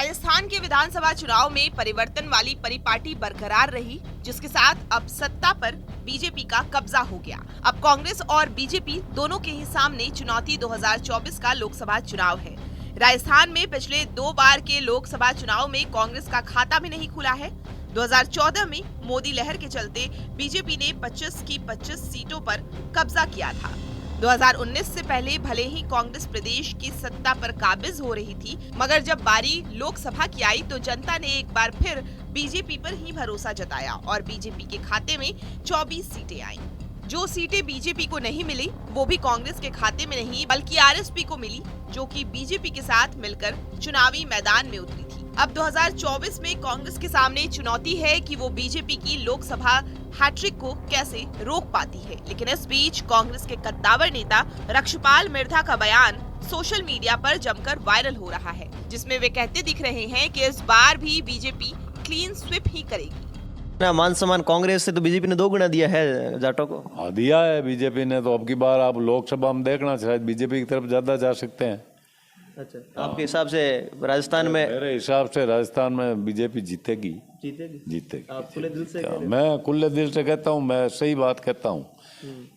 राजस्थान के विधानसभा चुनाव में परिवर्तन वाली परिपाटी बरकरार रही, जिसके साथ अब सत्ता पर बीजेपी का कब्जा हो गया। अब कांग्रेस और बीजेपी दोनों के ही सामने चुनौती 2024 का लोकसभा चुनाव है। राजस्थान में पिछले 2 बार के लोकसभा चुनाव में कांग्रेस का खाता भी नहीं खुला है। 2014 में मोदी लहर के चलते बीजेपी ने 25 की 25 सीटों पर कब्जा किया था। 2019 से पहले भले ही कांग्रेस प्रदेश की सत्ता पर काबिज हो रही थी, मगर जब बारी लोकसभा की आई तो जनता ने एक बार फिर बीजेपी पर ही भरोसा जताया और बीजेपी के खाते में 24 सीटें आईं। जो सीटें बीजेपी को नहीं मिली वो भी कांग्रेस के खाते में नहीं बल्कि आरएसपी को मिली, जो कि बीजेपी के साथ मिलकर चुनावी मैदान में उतरी थी। अब 2024 में कांग्रेस के सामने चुनौती है कि वो बीजेपी की लोकसभा हैट्रिक को कैसे रोक पाती है। लेकिन इस बीच कांग्रेस के कद्दावर नेता रक्षपाल मिर्धा का बयान सोशल मीडिया पर जमकर वायरल हो रहा है, जिसमें वे कहते दिख रहे हैं कि इस बार भी बीजेपी क्लीन स्वीप ही करेगी। मान सम्मान कांग्रेस से तो बीजेपी ने 2 गुना दिया है जाटों को। हाँ, दिया है बीजेपी ने, तो अब की बार आप लोकसभा में देखना शायद बीजेपी की तरफ ज्यादा जा सकते हैं। अच्छा, आपके हिसाब से राजस्थान में? मेरे हिसाब से राजस्थान में बीजेपी जीतेगी। आप खुले दिल से? मैं खुले दिल से कहता हूँ, मैं सही बात कहता हूँ।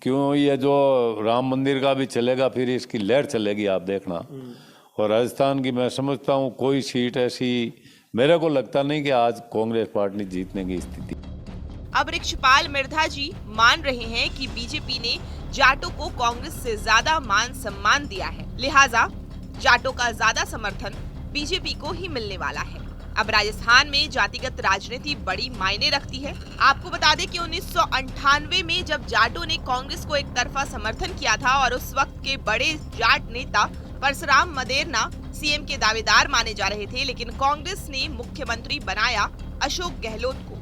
क्यों, ये जो राम मंदिर का भी चलेगा, फिर इसकी लहर चलेगी, आप देखना। और राजस्थान की मैं समझता हूँ कोई सीट ऐसी मेरे को लगता नहीं कि आज कांग्रेस पार्टी जीतने की स्थिति। अब रक्षपाल मिर्धा जी मान रहे हैं कि बीजेपी ने जाटों को कांग्रेस से ज्यादा मान सम्मान दिया है, लिहाजा जाटों का ज्यादा समर्थन बीजेपी को ही मिलने वाला है। अब राजस्थान में जातिगत राजनीति बड़ी मायने रखती है। आपको बता दें कि 1998 में जब जाटों ने कांग्रेस को एक तरफा समर्थन किया था और उस वक्त के बड़े जाट नेता परशुराम मदेरना सीएम के दावेदार माने जा रहे थे, लेकिन कांग्रेस ने मुख्यमंत्री बनाया अशोक गहलोत को।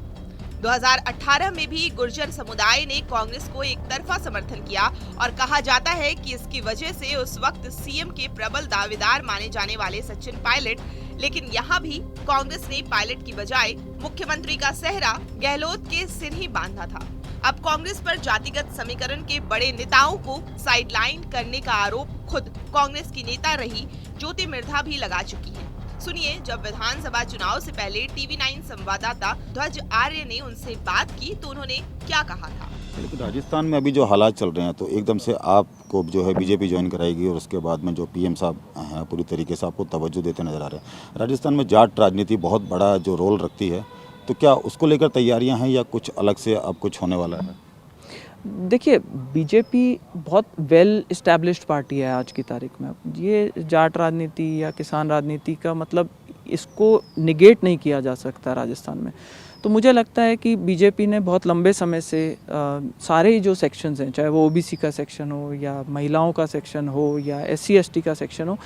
2018 में भी गुर्जर समुदाय ने कांग्रेस को एक तरफा समर्थन किया और कहा जाता है कि इसकी वजह से उस वक्त सीएम के प्रबल दावेदार माने जाने वाले सचिन पायलट, लेकिन यहाँ भी कांग्रेस ने पायलट की बजाय मुख्यमंत्री का सेहरा गहलोत के सिर ही बांधा था। अब कांग्रेस पर जातिगत समीकरण के बड़े नेताओं को साइडलाइन करने का आरोप खुद कांग्रेस की नेता रही ज्योति मिर्धा भी लगा चुकी है। सुनिए, जब विधानसभा चुनाव से पहले TV9 संवाददाता ध्वज आर्य ने उनसे बात की तो उन्होंने क्या कहा था। लेकिन राजस्थान में अभी जो हालात चल रहे हैं तो एकदम से आपको जो है बीजेपी ज्वाइन कराएगी और उसके बाद में जो पीएम साहब हैं पूरी तरीके से आपको तवज्जो देते नजर आ रहे हैं। राजस्थान में जाट राजनीति बहुत बड़ा जो रोल रखती है, तो क्या उसको लेकर तैयारियां हैं या कुछ अलग से अब कुछ होने वाला है? देखिए, बीजेपी बहुत वेल इस्टेब्लिश्ड पार्टी है आज की तारीख में। ये जाट राजनीति या किसान राजनीति का मतलब इसको निगेट नहीं किया जा सकता राजस्थान में। तो मुझे लगता है कि बीजेपी ने बहुत लंबे समय से सारे ही जो सेक्शंस हैं, चाहे वो ओबीसी का सेक्शन हो या महिलाओं का सेक्शन हो या SC ST का सेक्शन हो,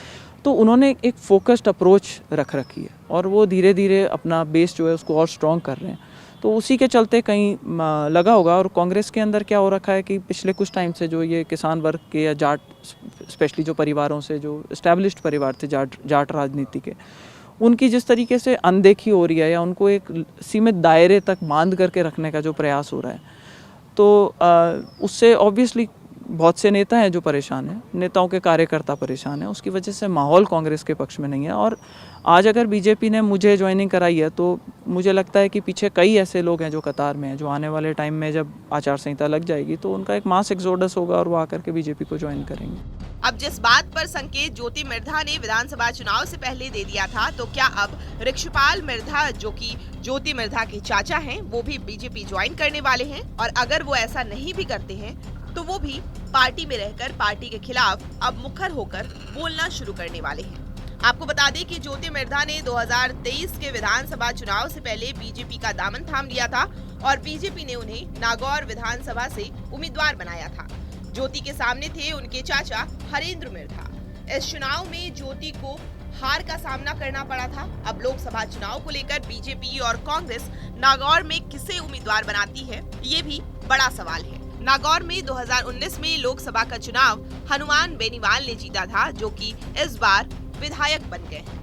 तो उन्होंने एक फोकस्ड अप्रोच रख रखी है और वो धीरे धीरे अपना बेस जो है उसको और स्ट्रॉन्ग कर रहे हैं। तो उसी के चलते कहीं लगा होगा। और कांग्रेस के अंदर क्या हो रखा है कि पिछले कुछ टाइम से जो ये किसान वर्ग के या जाट स्पेशली जो परिवारों से जो इस्टेब्लिश्ड परिवार थे जाट राजनीति के, उनकी जिस तरीके से अनदेखी हो रही है या उनको एक सीमित दायरे तक बांध करके रखने का जो प्रयास हो रहा है, तो उससे ऑब्वियसली बहुत से नेता हैं जो परेशान हैं, नेताओं के कार्यकर्ता परेशान हैं। उसकी वजह से माहौल कांग्रेस के पक्ष में नहीं है। और आज अगर बीजेपी ने मुझे ज्वाइनिंग कराई है तो मुझे लगता है कि पीछे कई ऐसे लोग हैं जो कतार में हैं, जो आने वाले टाइम में जब आचार संहिता लग जाएगी तो उनका एक मास एक्सोडस होगा और वो आकर के बीजेपी को ज्वाइन करेंगे। अब जिस बात पर संकेत ज्योति मिर्धा ने विधानसभा चुनाव से पहले दे दिया था, तो क्या अब रक्षपाल मिर्धा, जो कि ज्योति मिर्धा के चाचा हैं, वो भी बीजेपी ज्वाइन करने वाले हैं? और अगर वो ऐसा नहीं भी करते हैं तो वो भी पार्टी में रहकर पार्टी के खिलाफ अब मुखर होकर बोलना शुरू करने वाले हैं। आपको बता दें कि ज्योति मिर्धा ने 2023 के विधानसभा चुनाव से पहले बीजेपी का दामन थाम लिया था और बीजेपी ने उन्हें नागौर विधानसभा से उम्मीदवार बनाया था। ज्योति के सामने थे उनके चाचा हरेंद्र मिर्धा। इस चुनाव में ज्योति को हार का सामना करना पड़ा था। अब लोकसभा चुनाव को लेकर बीजेपी और कांग्रेस नागौर में किसे उम्मीदवार बनाती है, ये भी बड़ा सवाल है। नागौर में 2019 में लोकसभा का चुनाव हनुमान बेनीवाल ने जीता था, जो कि इस बार विधायक बन गए हैं।